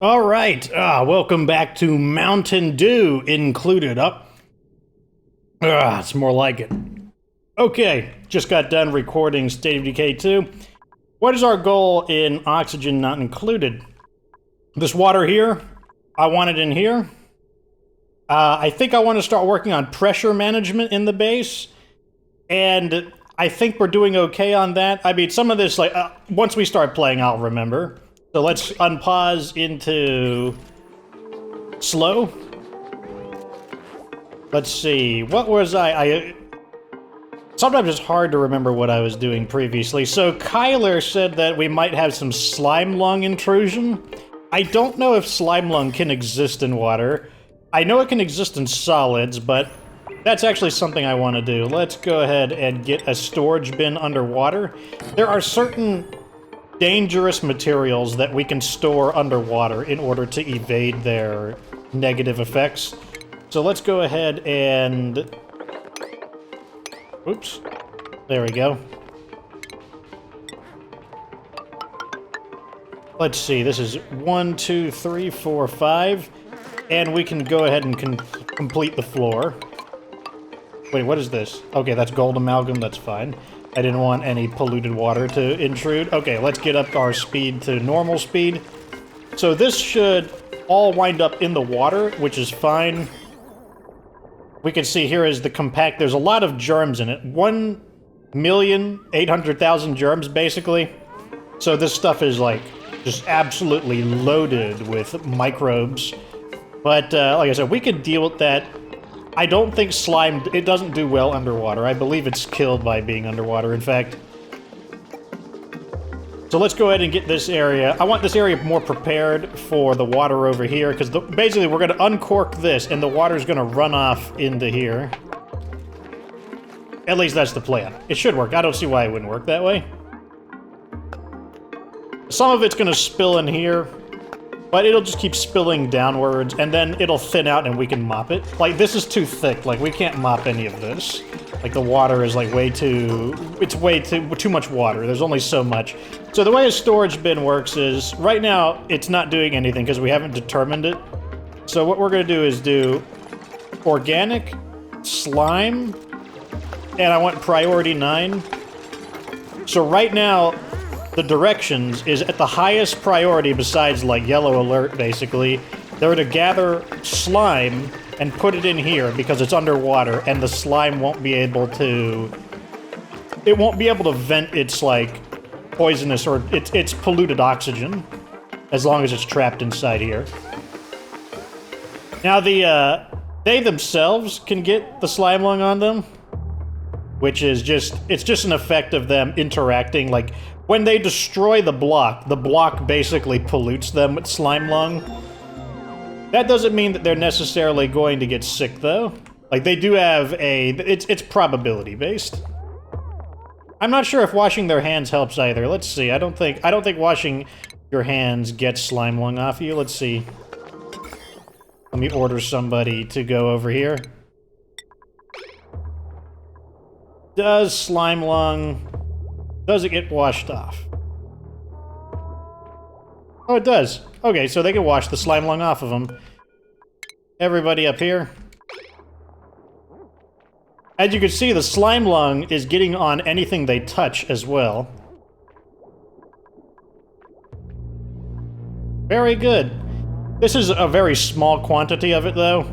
All right, welcome back to Mountain Dew included. It's more like it. Okay, just got done recording State of Decay 2. What is our goal in oxygen not included? This water here, I want it in here. I think I want to start working on pressure management in the base, and I think we're doing okay on that. I mean, some of this, like, once we start playing, I'll remember. So let's unpause into slow. Let's see, what was sometimes it's hard to remember what I was doing previously. So Kyler said that we might have some slime lung intrusion. I don't know if slime lung can exist in water. I know it can exist in solids, but that's actually something I want to do. Let's go ahead and get a storage bin underwater. There are certain dangerous materials that we can store underwater in order to evade their negative effects. So let's go ahead and... Oops. There we go. Let's see, this is 1, 2, 3, 4, 5. And we can go ahead and complete the floor. Wait, what is this? Okay, that's gold amalgam, that's fine. I didn't want any polluted water to intrude. Okay, let's get up our speed to normal speed. So this should all wind up in the water, which is fine. We can see here is the compact. There's a lot of germs in it. 1,800,000 germs, basically. So this stuff is, like, just absolutely loaded with microbes. But, like I said, we can deal with that. I don't think slime, it doesn't do well underwater. I believe it's killed by being underwater, in fact. So let's go ahead and get this area. I want this area more prepared for the water over here, because basically we're going to uncork this, and the water's going to run off into here. At least that's the plan. It should work. I don't see why it wouldn't work that way. Some of it's going to spill in here, but it'll just keep spilling downwards, and then it'll thin out and we can mop it. Like, this is too thick. Like, we can't mop any of this. Like, the water is, like, way too... It's way too much water. There's only so much. So the way a storage bin works is, right now, it's not doing anything because we haven't determined it. So what we're going to do is do organic, slime, and I want priority 9. So right now, the directions is at the highest priority besides, like, yellow alert, basically. They're to gather slime and put it in here because it's underwater, and the slime won't be able to... It won't be able to vent its, like, poisonous or its polluted oxygen as long as it's trapped inside here. Now, they themselves can get the slime lung on them, which is it's just an effect of them interacting, like... When they destroy the block basically pollutes them with slime lung. That doesn't mean that they're necessarily going to get sick, though. Like, they do have it's probability based. I'm not sure if washing their hands helps either. Let's see. I don't think washing your hands gets slime lung off you. Let's see. Let me order somebody to go over here. Does slime lung... Does it get washed off? Oh, it does. Okay, so they can wash the slime lung off of them. Everybody up here. As you can see, the slime lung is getting on anything they touch as well. Very good. This is a very small quantity of it, though.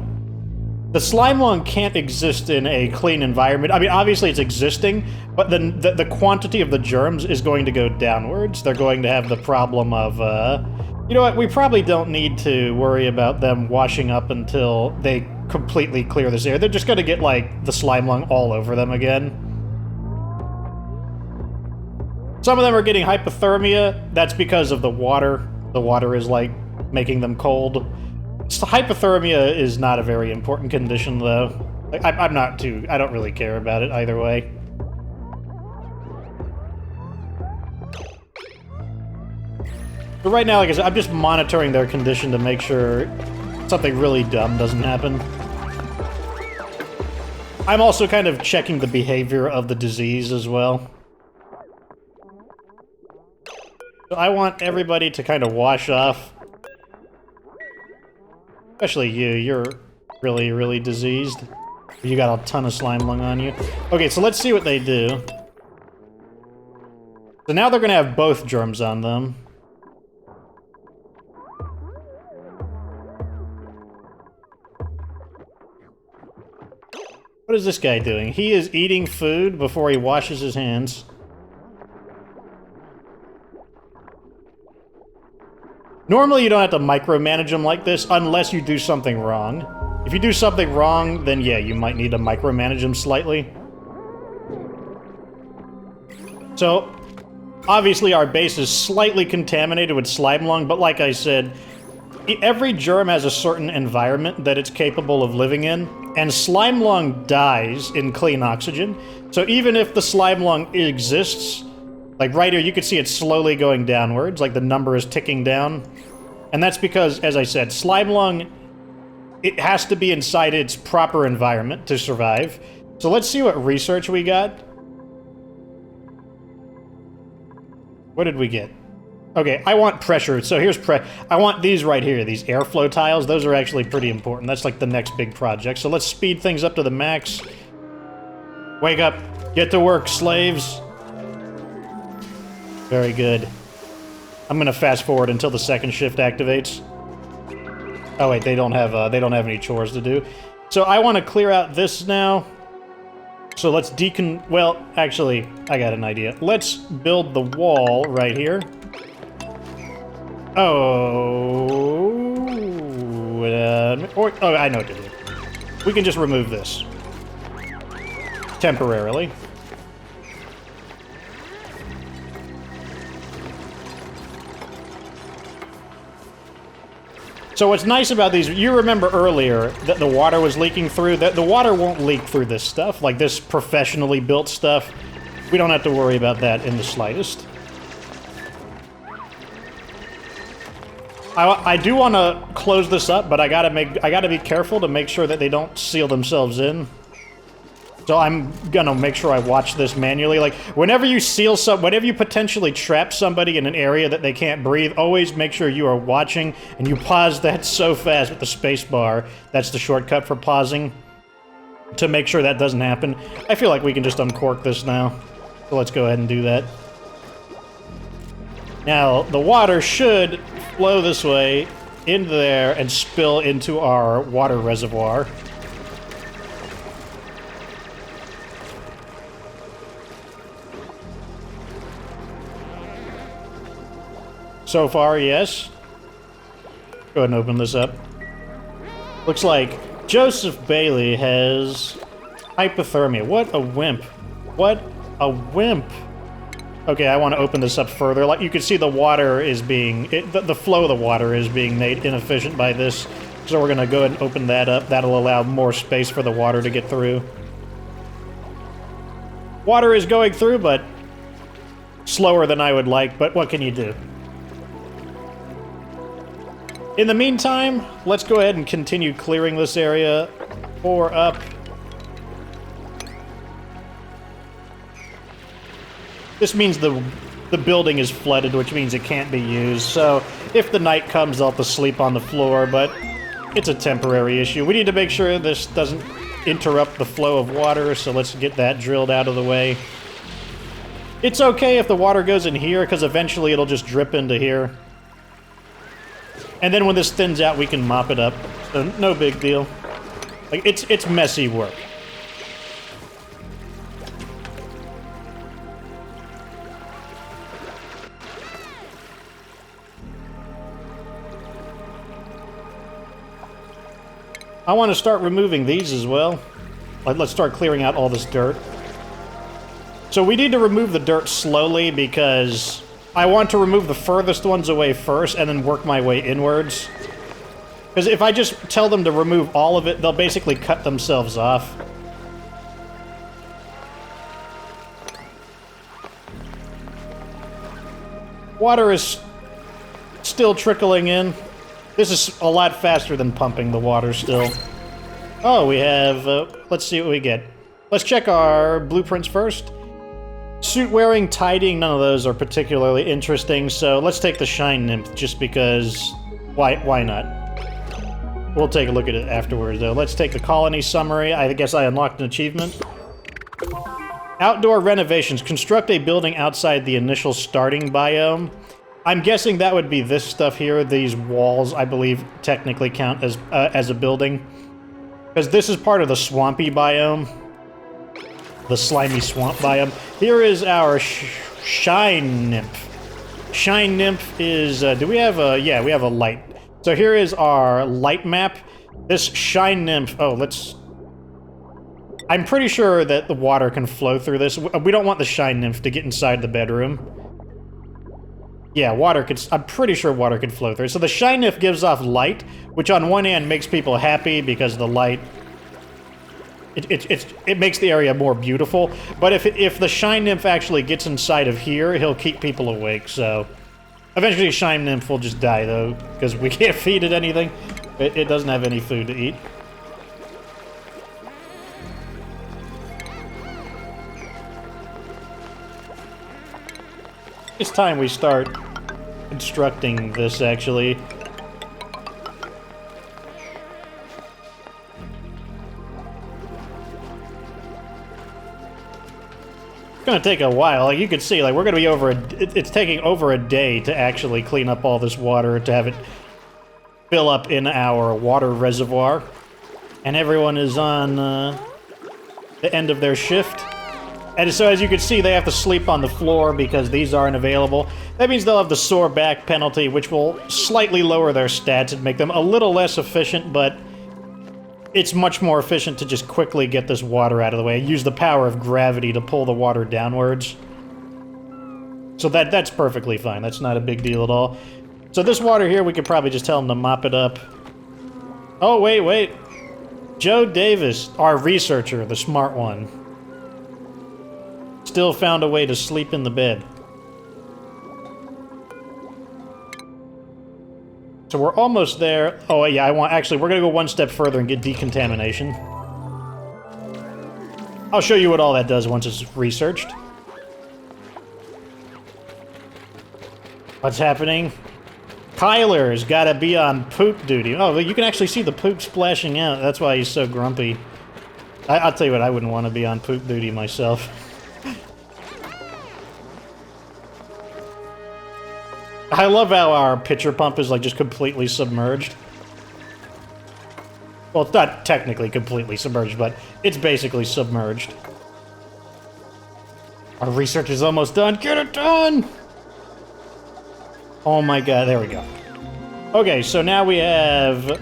The slime lung can't exist in a clean environment. I mean, obviously it's existing, but then the quantity of the germs is going to go downwards. They're going to have the problem of, you know what, we probably don't need to worry about them washing up until they completely clear this area. They're just going to get, like, the slime lung all over them again. Some of them are getting hypothermia. That's because of the water. The water is, like, making them cold. So hypothermia is not a very important condition, though. Like, I don't really care about it either way. But right now, like I said, I'm just monitoring their condition to make sure something really dumb doesn't happen. I'm also kind of checking the behavior of the disease as well. So I want everybody to kind of wash off Especially you, you're really, really diseased. You got a ton of slime lung on you. Okay, so let's see what they do. So now they're gonna have both germs on them. What is this guy doing? He is eating food before he washes his hands. Normally you don't have to micromanage them like this unless you do something wrong. If you do something wrong, then yeah, you might need to micromanage them slightly. So, obviously our base is slightly contaminated with slime lung, but like I said, every germ has a certain environment that it's capable of living in, and slime lung dies in clean oxygen. So even if the slime lung exists, like right here, you can see it's slowly going downwards, like the number is ticking down. And that's because, as I said, slime lung, it has to be inside its proper environment to survive. So let's see what research we got. What did we get? Okay, I want pressure, so here's I want these right here, these airflow tiles. Those are actually pretty important. That's like the next big project. So let's speed things up to the max. Wake up. Get to work, slaves. Very good. I'm gonna fast forward until the second shift activates. Oh wait, they don't have any chores to do. So I want to clear out this now. So let's well, actually, I got an idea. Let's build the wall right here. Oh, I know what to do. We can just remove this. Temporarily. So what's nice about these, you remember earlier that the water was leaking through, that the water won't leak through this stuff, like this professionally built stuff. We don't have to worry about that in the slightest. I do want to close this up, but I gotta be careful to make sure that they don't seal themselves in. So I'm gonna make sure I watch this manually. Like, whenever you whenever you potentially trap somebody in an area that they can't breathe, always make sure you are watching, and you pause that so fast with the space bar. That's the shortcut for pausing, to make sure that doesn't happen. I feel like we can just uncork this now. So let's go ahead and do that. Now, the water should flow this way into there and spill into our water reservoir. So far, yes. Go ahead and open this up. Looks like Joseph Bailey has hypothermia. What a wimp. What a wimp. Okay, I want to open this up further. Like, you can see the water is being... the flow of the water is being made inefficient by this. So we're going to go ahead and open that up. That'll allow more space for the water to get through. Water is going through, but slower than I would like. But what can you do? In the meantime, let's go ahead and continue clearing this area. 4 up. This means the building is flooded, which means it can't be used. So if the night comes, they'll have to sleep on the floor, but it's a temporary issue. We need to make sure this doesn't interrupt the flow of water, so let's get that drilled out of the way. It's okay if the water goes in here, because eventually it'll just drip into here. And then when this thins out, we can mop it up. So no big deal. Like, it's messy work. I want to start removing these as well. Let's start clearing out all this dirt. So we need to remove the dirt slowly because I want to remove the furthest ones away first and then work my way inwards. Because if I just tell them to remove all of it, they'll basically cut themselves off. Water is still trickling in. This is a lot faster than pumping the water still. Oh, we have... let's see what we get. Let's check our blueprints first. Suit wearing, tidying, none of those are particularly interesting, so let's take the Shine Nymph just because... Why not? We'll take a look at it afterwards, though. Let's take the colony summary. I guess I unlocked an achievement. Outdoor renovations. Construct a building outside the initial starting biome. I'm guessing that would be this stuff here. These walls, I believe, technically count as a building. Because this is part of the swampy biome. The slimy swamp biome. Here is our shine nymph. Shine nymph is... do we have a... Yeah, we have a light. So here is our light map. This shine nymph... Oh, let's... I'm pretty sure that the water can flow through this. We don't want the shine nymph to get inside the bedroom. Yeah, water could... I'm pretty sure water could flow through. So the shine nymph gives off light, which on one hand makes people happy because the light... It makes the area more beautiful. But if the shine nymph actually gets inside of here, he'll keep people awake, so... Eventually shine nymph will just die, though, because we can't feed it anything. It doesn't have any food to eat. It's time we start constructing this, actually. It's gonna take a while. Like, you can see, like, we're gonna be over it's taking over a day to actually clean up all this water, to have it fill up in our water reservoir. And everyone is on the end of their shift. And so, as you can see, they have to sleep on the floor because these aren't available. That means they'll have the sore back penalty, which will slightly lower their stats and make them a little less efficient, but it's much more efficient to just quickly get this water out of the way. Use the power of gravity to pull the water downwards. So that's perfectly fine. That's not a big deal at all. So this water here, we could probably just tell them to mop it up. Oh, wait. Joe Davis, our researcher, the smart one, still found a way to sleep in the bed. So we're almost there. Oh, yeah, actually, we're gonna go one step further and get decontamination. I'll show you what all that does once it's researched. What's happening? Kyler's gotta be on poop duty. Oh, you can actually see the poop splashing out. That's why he's so grumpy. I'll tell you what, I wouldn't want to be on poop duty myself. I love how our pitcher pump is, like, just completely submerged. Well, it's not technically completely submerged, but it's basically submerged. Our research is almost done. Get it done! Oh my god, there we go. Okay, so now we have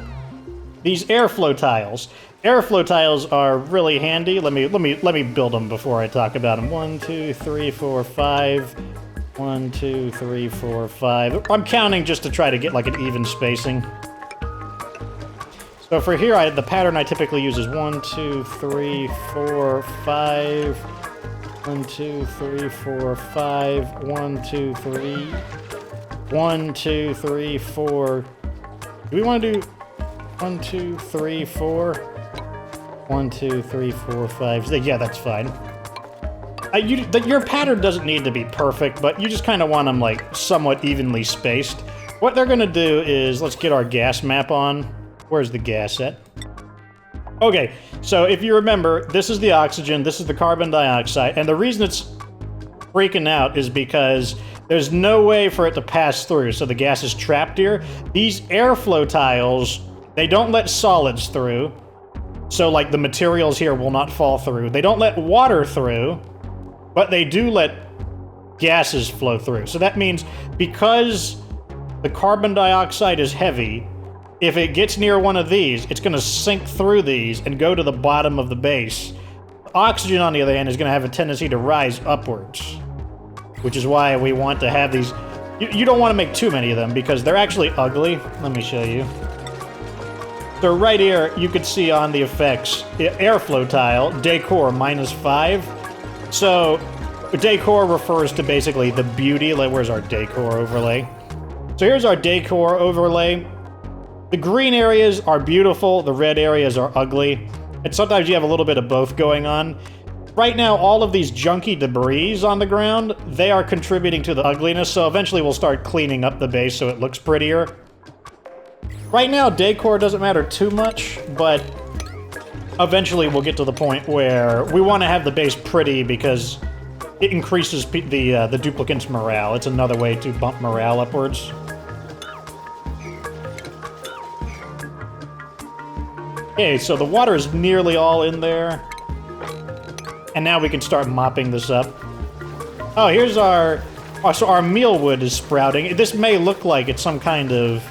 these airflow tiles. Airflow tiles are really handy. Let me build them before I talk about them. 1, 2, 3, 4, 5. 1, 2, 3, 4, 5. I'm counting just to try to get like an even spacing. So for here, the pattern I typically use is 1, 2, 3, 4, 5. 1, 2, 3, 4, 5. 1, 2, 3. 1, 2, 3, 4. Do we want to do 1, 2, 3, 4? 1, 2, 3, 4, 5. Yeah, that's fine. Your pattern doesn't need to be perfect, but you just kind of want them, like, somewhat evenly spaced. What they're going to do is, let's get our gas map on. Where's the gas at? Okay, so if you remember, this is the oxygen, this is the carbon dioxide, and the reason it's freaking out is because there's no way for it to pass through, so the gas is trapped here. These airflow tiles, they don't let solids through, so, like, the materials here will not fall through. They don't let water through, but they do let gases flow through. So that means because the carbon dioxide is heavy, if it gets near one of these, it's going to sink through these and go to the bottom of the base. Oxygen, on the other hand, is going to have a tendency to rise upwards, which is why we want to have these. You don't want to make too many of them because they're actually ugly. Let me show you. So right here, you can see on the effects, airflow tile, decor -5. So, decor refers to basically the beauty. Like, where's our decor overlay? So here's our decor overlay. The green areas are beautiful, the red areas are ugly, and sometimes you have a little bit of both going on. Right now, all of these junky debris on the ground, they are contributing to the ugliness, so eventually we'll start cleaning up the base so it looks prettier. Right now, decor doesn't matter too much, but eventually we'll get to the point where we want to have the base pretty because it increases the duplicant's morale. It's another way to bump morale upwards. Okay, so the water is nearly all in there. And now we can start mopping this up. Oh, here's our... Oh, so our mealwood is sprouting. This may look like it's some kind of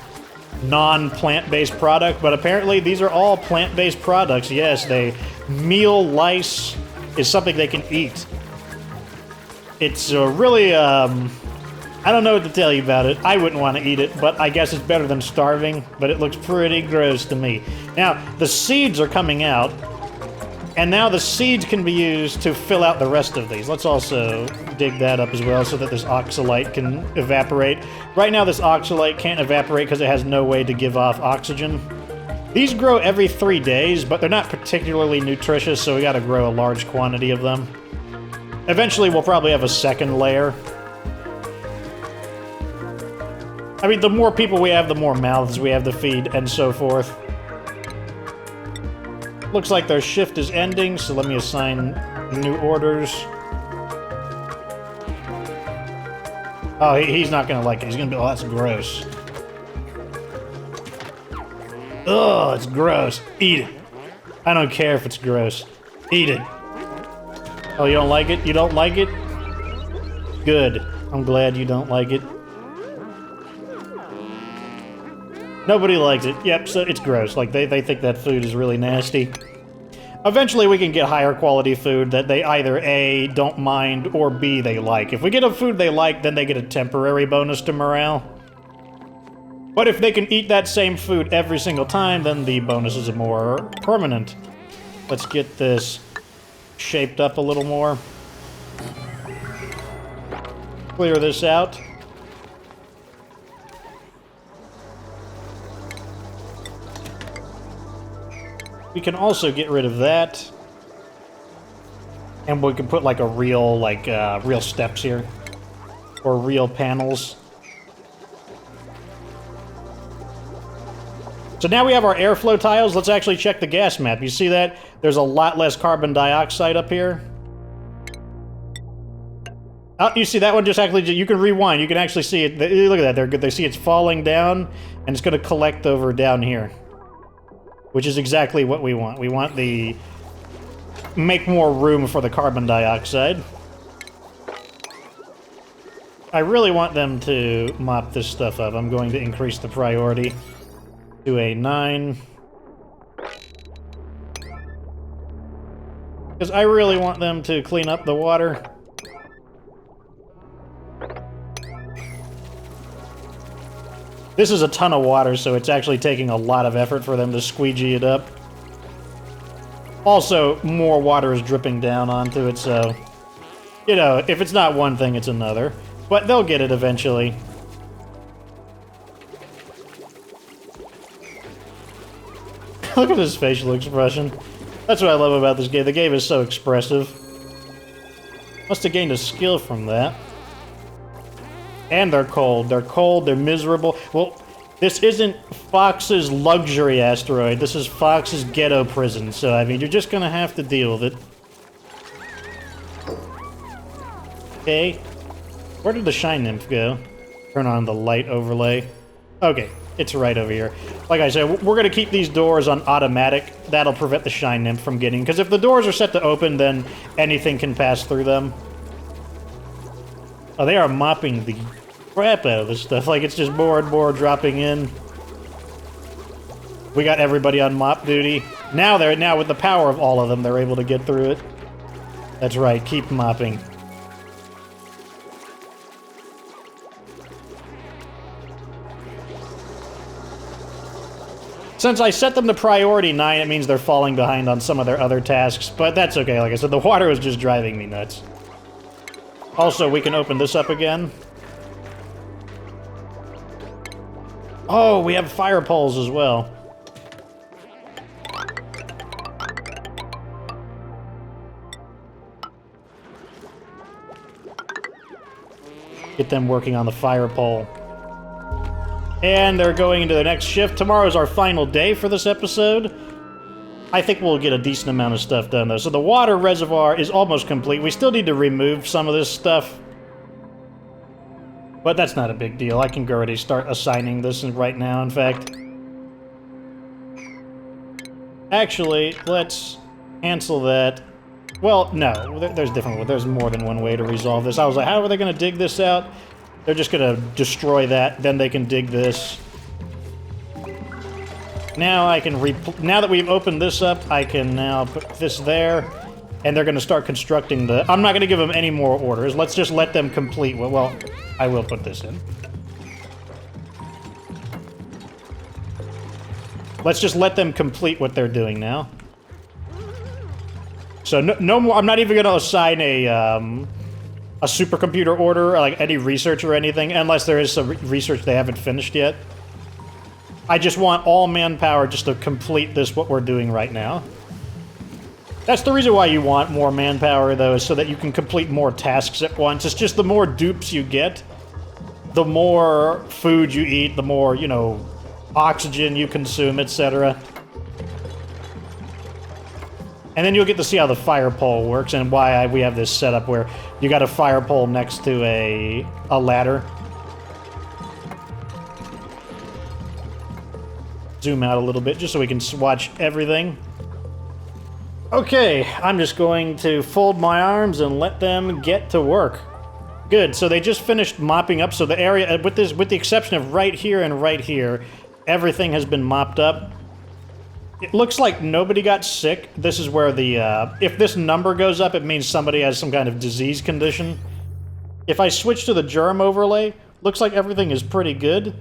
non-plant-based product, but apparently these are all plant-based products. Yes, meal lice is something they can eat. It's really, I don't know what to tell you about it. I wouldn't want to eat it, but I guess it's better than starving, but it looks pretty gross to me. Now, the seeds are coming out, and now the seeds can be used to fill out the rest of these. Let's also dig that up as well so that this oxalite can evaporate. Right now, this oxalite can't evaporate because it has no way to give off oxygen. These grow every 3 days, but they're not particularly nutritious, so we gotta grow a large quantity of them. Eventually, we'll probably have a second layer. I mean, the more people we have, the more mouths we have to feed, and so forth. Looks like their shift is ending, so let me assign new orders. Oh, he's not gonna like it. He's gonna be, oh, that's gross. Ugh, it's gross. Eat it. I don't care if it's gross. Eat it. Oh, you don't like it? You don't like it? Good. I'm glad you don't like it. Nobody likes it. Yep, so it's gross. Like, they think that food is really nasty. Eventually, we can get higher quality food that they either A, don't mind, or B, they like. If we get a food they like, then they get a temporary bonus to morale. But if they can eat that same food every single time, then the bonuses are more permanent. Let's get this shaped up a little more. Clear this out. We can also get rid of that. And we can put like a real, real steps here. Or real panels. So now we have our airflow tiles. Let's actually check the gas map. You see that? There's a lot less carbon dioxide up here. Oh, you see that one just actually, you can rewind. You can actually see it. Look at that. They see it's falling down, and it's going to collect over down here. Which is exactly what we want. We want the... make more room for the carbon dioxide. I really want them to mop this stuff up. I'm going to increase the priority to a 9. Because I really want them to clean up the water. This is a ton of water, so it's actually taking a lot of effort for them to squeegee it up. Also, more water is dripping down onto it, so... you know, if it's not one thing, it's another. But they'll get it eventually. Look at his facial expression. That's what I love about this game. The game is so expressive. Must have gained a skill from that. And they're cold. They're cold, they're miserable. Well, this isn't Fox's luxury asteroid. This is Fox's ghetto prison. So, I mean, you're just gonna have to deal with it. Okay. Where did the shine nymph go? Turn on the light overlay. Okay, it's right over here. Like I said, we're gonna keep these doors on automatic. That'll prevent the shine nymph from getting... because if the doors are set to open, then anything can pass through them. Oh, they are mopping the crap out of this stuff. Like, it's just more and more dropping in. We got everybody on mop duty. Now with the power of all of them, they're able to get through it. That's right, keep mopping. Since I set them to priority 9, it means they're falling behind on some of their other tasks, but that's okay. Like I said, the water was just driving me nuts. Also, we can open this up again. Oh, we have fire poles as well. Get them working on the fire pole. And they're going into the next shift. Tomorrow's our final day for this episode. I think we'll get a decent amount of stuff done, though. So the water reservoir is almost complete. We still need to remove some of this stuff. But that's not a big deal. I can already start assigning this right now, in fact. Actually, let's cancel that. Well, no. There's more than one way to resolve this. I was like, how are they going to dig this out? They're just going to destroy that, then they can dig this. Now I can now that we've opened this up, I can now put this there, and they're going to start constructing the... I'm not going to give them any more orders. Let's just let them complete... Well, I will put this in. Let's just let them complete what they're doing now. So no more... I'm not even going to assign a supercomputer order, or like any research or anything, unless there is some research they haven't finished yet. I just want all manpower just to complete this, what we're doing right now. That's the reason why you want more manpower, though, is so that you can complete more tasks at once. It's just the more dupes you get, the more food you eat, the more, you know, oxygen you consume, etc. And then you'll get to see how the fire pole works and why we have this setup where you got a fire pole next to a ladder. Zoom out a little bit just so we can watch everything. Okay, I'm just going to fold my arms and let them get to work. Good, so they just finished mopping up, so the area, with the exception of right here and right here, everything has been mopped up. It looks like nobody got sick. This is where the, if this number goes up, it means somebody has some kind of disease condition. If I switch to the germ overlay, looks like everything is pretty good.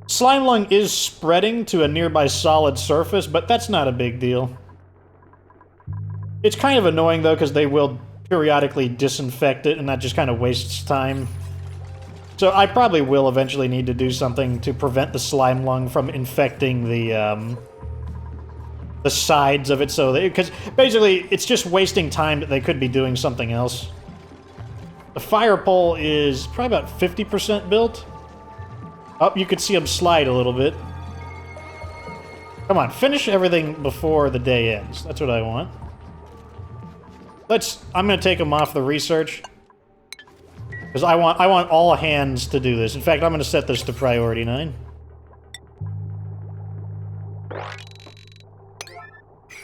Slime lung is spreading to a nearby solid surface, but that's not a big deal. It's kind of annoying, though, because they will periodically disinfect it, and that just kind of wastes time. So I probably will eventually need to do something to prevent the slime lung from infecting the sides of it, so because basically it's just wasting time that they could be doing something else. The fire pole is probably about 50% built. Oh, you could see them slide a little bit. Come on, finish everything before the day ends. That's what I want. I'm gonna take them off the research. Because I want all hands to do this. In fact, I'm gonna set this to priority 9.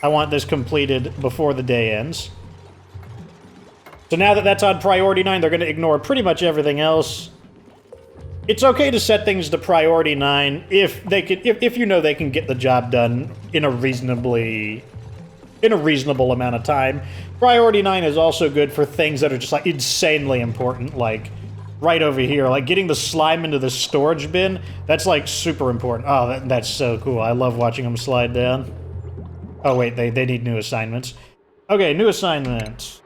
I want this completed before the day ends. So now that that's on priority 9, they're going to ignore pretty much everything else. It's okay to set things to priority 9 if they can, if you know they can get the job done in a reasonable amount of time. Priority 9 is also good for things that are just like insanely important, like right over here, like getting the slime into the storage bin. That's like super important. Oh, that's so cool. I love watching them slide down. Oh wait, they need new assignments. Okay, new assignment.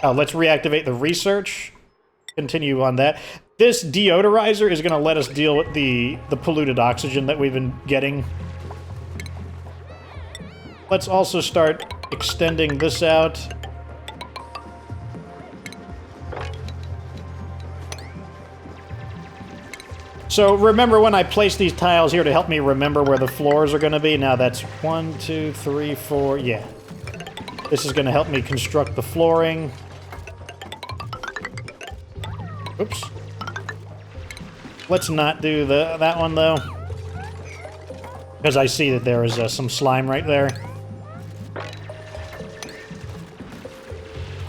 Oh, let's reactivate the research. Continue on that. This deodorizer is going to let us deal with the polluted oxygen that we've been getting. Let's also start extending this out. So remember when I place these tiles here to help me remember where the floors are going to be? Now that's 1, 2, 3, 4, yeah. This is going to help me construct the flooring. Oops. Let's not do that one, though. Because I see that there is some slime right there.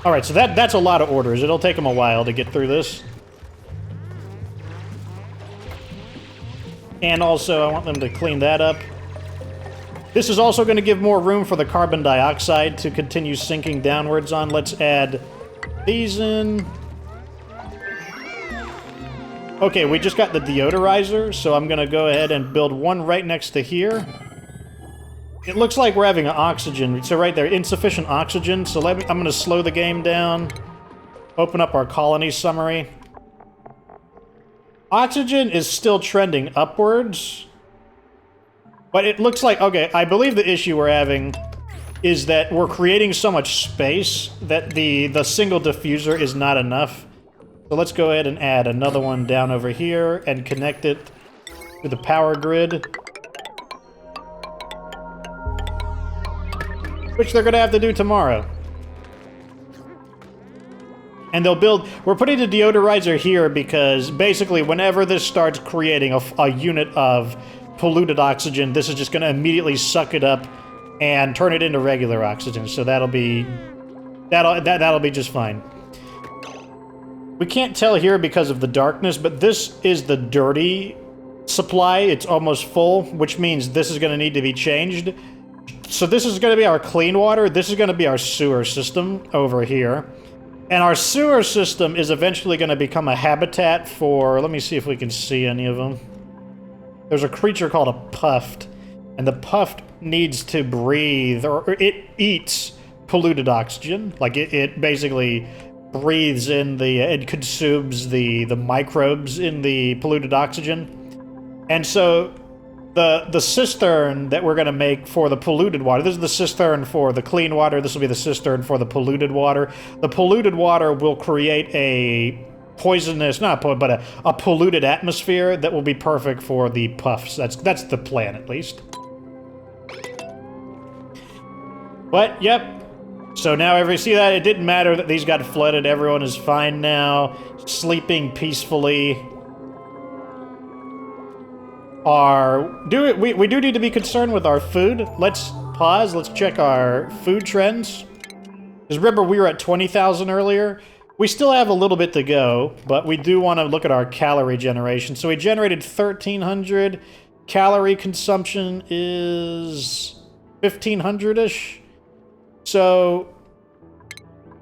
Alright, so that's a lot of orders. It'll take them a while to get through this. And also, I want them to clean that up. This is also going to give more room for the carbon dioxide to continue sinking downwards on. Let's add these in. Okay, we just got the deodorizer, so I'm going to go ahead and build one right next to here. It looks like we're having an oxygen. So right there, insufficient oxygen. So I'm going to slow the game down. Open up our colony summary. Oxygen is still trending upwards. But it looks like, okay, I believe the issue we're having is that we're creating so much space that the single diffuser is not enough. So let's go ahead and add another one down over here and connect it to the power grid. Which they're going to have to do tomorrow. And they'll build... We're putting the deodorizer here because basically whenever this starts creating a unit of polluted oxygen, this is just going to immediately suck it up and turn it into regular oxygen. So that'll be just fine. We can't tell here because of the darkness, but this is the dirty supply. It's almost full, which means this is going to need to be changed. So this is going to be our clean water. This is going to be our sewer system over here. And our sewer system is eventually going to become a habitat for... Let me see if we can see any of them. There's a creature called a puffed. And the puffed needs to breathe, or it eats polluted oxygen. Like, it basically breathes in the... It consumes the microbes in the polluted oxygen. And so... The cistern that we're going to make for the polluted water, this is the cistern for the clean water, this will be the cistern for the polluted water. The polluted water will create a poisonous, but a polluted atmosphere that will be perfect for the puffs. That's the plan, at least. But, yep. So now everybody see that? It didn't matter that these got flooded. Everyone is fine now, sleeping peacefully. We do need to be concerned with our food. Let's pause. Let's check our food trends. Because remember, we were at 20,000 earlier. We still have a little bit to go, but we do want to look at our calorie generation. So we generated 1,300. Calorie consumption is 1,500-ish. So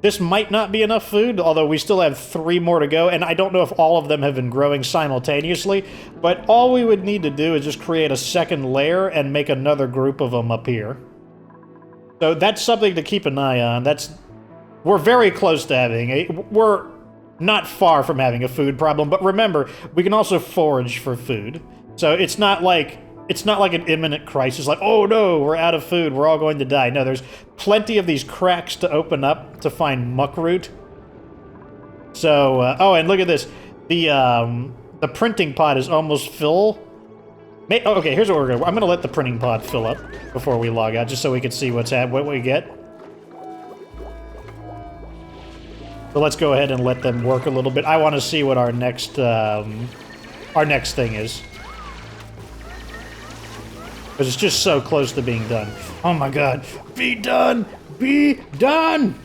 this might not be enough food, although we still have 3 more to go, and I don't know if all of them have been growing simultaneously, but all we would need to do is just create a second layer and make another group of them up here. So that's something to keep an eye on. We're very close to having we're not far from having a food problem, but remember, we can also forage for food. So it's not like an imminent crisis, like, oh no, we're out of food, we're all going to die. No, there's plenty of these cracks to open up to find muckroot. So, oh, and look at this. The printing pod is almost full. Okay, here's what we're gonna... I'm gonna let the printing pod fill up before we log out, just so we can see what we get. So let's go ahead and let them work a little bit. I want to see what our next thing is. Because it's just so close to being done. Oh my god. Be done! Be done!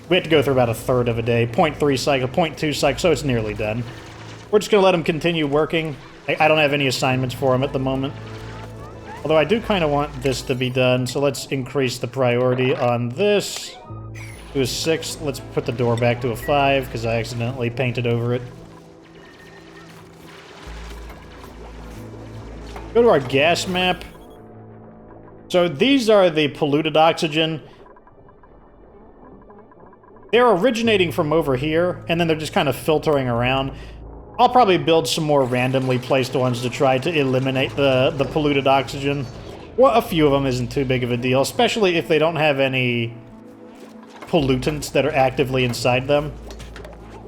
We have to go through about a third of a day. 0.3 cycle, 0.2 cycle, so it's nearly done. We're just going to let them continue working. I don't have any assignments for them at the moment. Although I do kind of want this to be done, so let's increase the priority on this to a 6. Let's put the door back to a 5, because I accidentally painted over it. Go to our gas map. So these are the polluted oxygen. They're originating from over here, and then they're just kind of filtering around. I'll probably build some more randomly placed ones to try to eliminate the polluted oxygen. Well, a few of them isn't too big of a deal, especially if they don't have any pollutants that are actively inside them.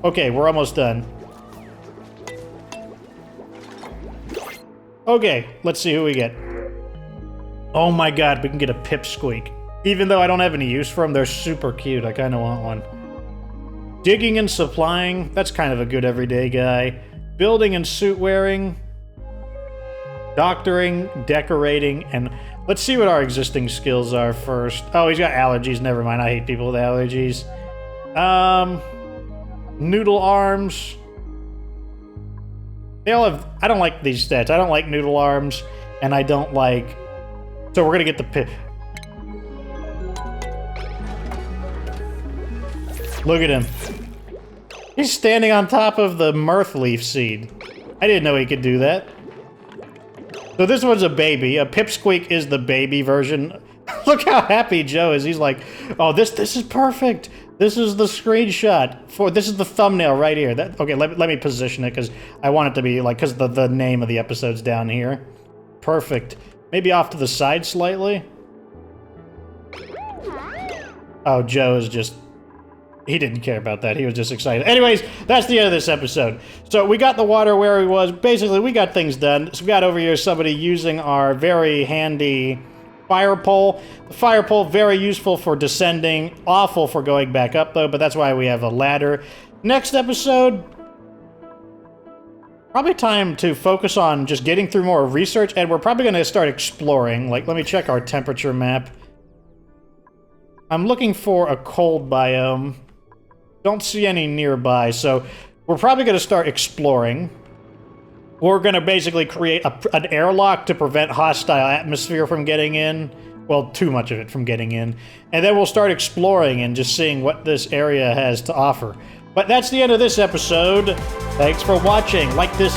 Okay, we're almost done. Okay, let's see who we get. Oh my god, we can get a pipsqueak. Even though I don't have any use for them, they're super cute. I kind of want one. Digging and supplying, that's kind of a good everyday guy. Building and suit wearing. Doctoring, decorating, and let's see what our existing skills are first. Oh, he's got allergies, never mind. I hate people with allergies. Noodle arms. They all have... I don't like these stats. I don't like noodle arms, and I don't like... So we're gonna get the pip. Look at him. He's standing on top of the mirth leaf seed. I didn't know he could do that. So this one's a baby. A pipsqueak is the baby version. Look how happy Joe is. He's like, oh, this is perfect. This is the screenshot. This is the thumbnail right here. Okay, let me position it because I want it to be like, because the name of the episode's down here. Perfect. Maybe off to the side slightly. Oh, Joe is just... He didn't care about that. He was just excited. Anyways, that's the end of this episode. So we got the water where he was. Basically, we got things done. So we got over here somebody using our very handy fire pole. The fire pole, very useful for descending. Awful for going back up, though, but that's why we have a ladder. Next episode, probably time to focus on just getting through more research, and we're probably going to start exploring. Like, let me check our temperature map. I'm looking for a cold biome. Don't see any nearby, so we're probably going to start exploring. We're going to basically create an airlock to prevent hostile atmosphere from getting in. Well, too much of it from getting in. And then we'll start exploring and just seeing what this area has to offer. But that's the end of this episode. Thanks for watching. Like this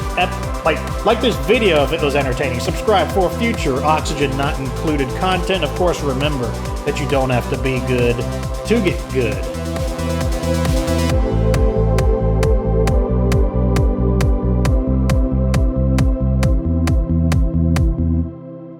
video if it was entertaining. Subscribe for future Oxygen Not Included content. Of course, remember that you don't have to be good to get good.